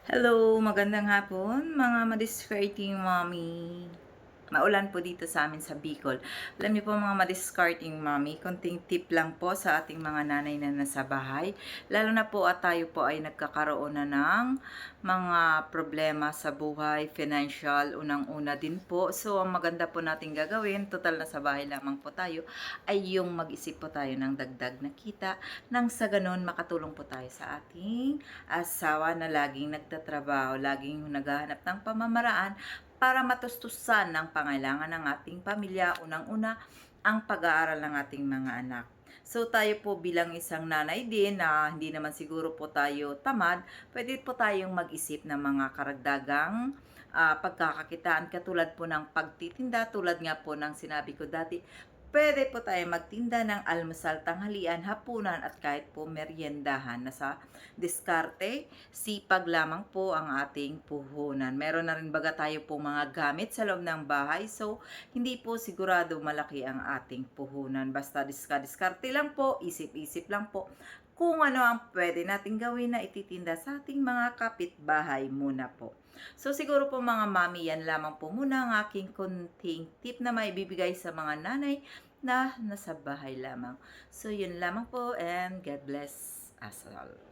Hello, magandang hapon mga madiscarding mommy. Maulan po dito sa amin sa Bicol. Alam niyo po mga madiscarding mommy, konting tip lang po sa ating mga nanay na nasa bahay. Lalo na po at tayo po ay nagkakaroon na ng mga problema sa buhay, financial, unang-una din po. So, ang maganda po natin gagawin, total na sa bahay lamang po tayo, ay yung mag-isip po tayo ng dagdag na kita nang sa ganun makatulong po tayo sa ating asawa na laging nagtatrabaho, laging naghahanap ng pamamaraan para matustusan ng pangailangan ng ating pamilya. Unang-una, ang pag-aaral ng ating mga anak. So tayo po bilang isang nanay din na hindi naman siguro po tayo tamad, pwede po tayong mag-isip ng mga karagdagang pagkakakitaan katulad po ng pagtitinda, tulad nga po ng sinabi ko dati, pwede po tayo magtinda ng almusal, tanghalian, hapunan at kahit po meriendahan. Nasa diskarte, sipag lamang po ang ating puhunan. Meron na rin baga tayo po mga gamit sa loob ng bahay. So, hindi po sigurado malaki ang ating puhunan. Basta diskarte lang po, isip-isip lang po kung ano ang pwede natin gawin na ititinda sa ating mga kapitbahay muna po. So siguro po mga mami, yan lamang po muna ang aking konting tip na maibibigay sa mga nanay na nasa bahay lamang. So yun lamang po and God bless us all.